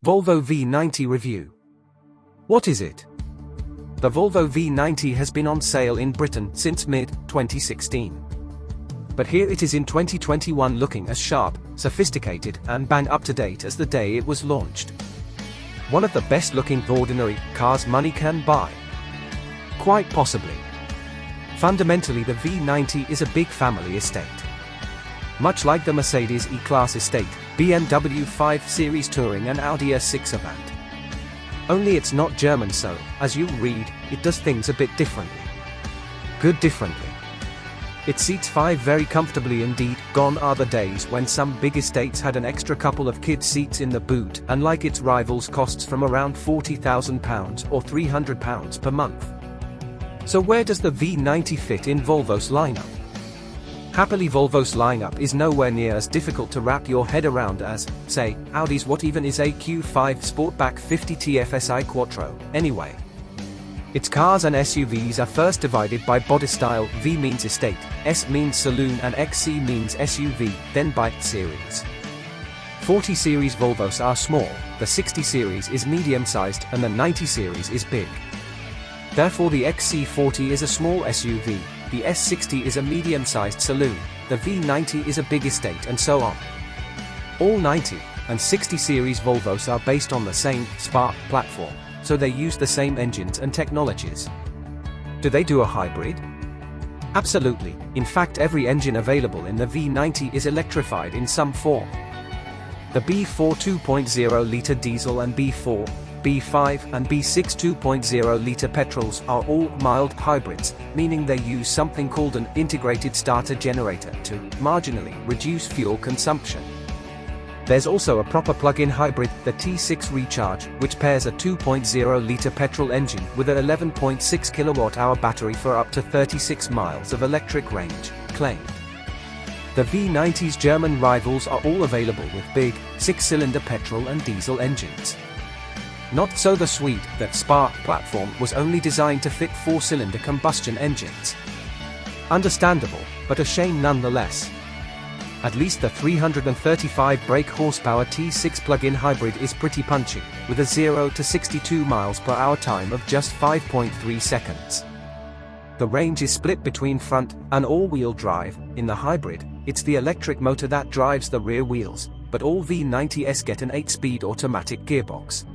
Volvo V90 review. What is it? The Volvo V90 has been on sale in Britain since mid-2016. But here it is in 2021 looking as sharp, sophisticated, and bang up to date as the day it was launched. One of the best looking ordinary cars money can buy. Quite possibly. Fundamentally, the V90 is a big family estate. Much like the Mercedes E-Class estate, BMW 5 Series Touring and Audi A6 Avant. Only it's not German, so, as you'll read, it does things a bit differently. Good differently. It seats 5 very comfortably indeed. Gone are the days when some big estates had an extra couple of kids' seats in the boot, and like its rivals costs from around £40,000 or £300 per month. So where does the V90 fit in Volvo's lineup? Happily, Volvo's lineup is nowhere near as difficult to wrap your head around as, say, Audi's. What even is a Q5 Sportback 50 TFSI Quattro, anyway? Its cars and SUVs are first divided by body style. V means estate, S means saloon, and XC means SUV, then by series. 40 series Volvos are small, the 60 series is medium-sized, and the 90 series is big. Therefore the XC40 is a small SUV, the S60 is a medium-sized saloon, the V90 is a big estate, and so on. All 90 and 60 series Volvos are based on the same Spark platform, so they use the same engines and technologies. Do they do a hybrid? Absolutely. In fact, every engine available in the V90 is electrified in some form. The B4 2.0-litre diesel and B4, B5 and B6 2.0-litre petrols are all mild hybrids, meaning they use something called an integrated starter generator to marginally reduce fuel consumption. There's also a proper plug-in hybrid, the T6 Recharge, which pairs a 2.0-litre petrol engine with an 11.6 kWh battery for up to 36 miles of electric range, claimed. The V90's German rivals are all available with big, 6-cylinder petrol and diesel engines. Not so the sweet, that Spark platform was only designed to fit 4-cylinder combustion engines. Understandable, but a shame nonetheless. At least the 335 brake horsepower T6 plug-in hybrid is pretty punchy, with a 0 to 62 miles per hour time of just 5.3 seconds. The range is split between front and all-wheel drive. In the hybrid, it's the electric motor that drives the rear wheels, but all V90s get an 8-speed automatic gearbox.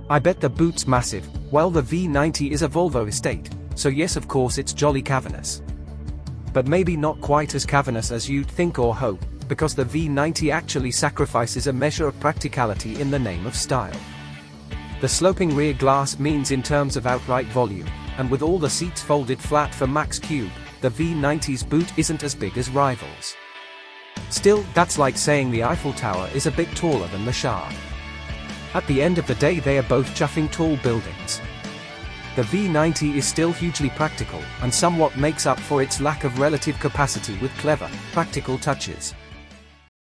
I bet the boot's massive. Well, the V90 is a Volvo estate, so yes, of course it's jolly cavernous. But maybe not quite as cavernous as you'd think or hope, because the V90 actually sacrifices a measure of practicality in the name of style. The sloping rear glass means in terms of outright volume, and with all the seats folded flat for max cube, the V90's boot isn't as big as rivals. Still, that's like saying the Eiffel Tower is a bit taller than the Shard. At the end of the day, they are both chuffing tall buildings. The V90 is still hugely practical, and somewhat makes up for its lack of relative capacity with clever, practical touches.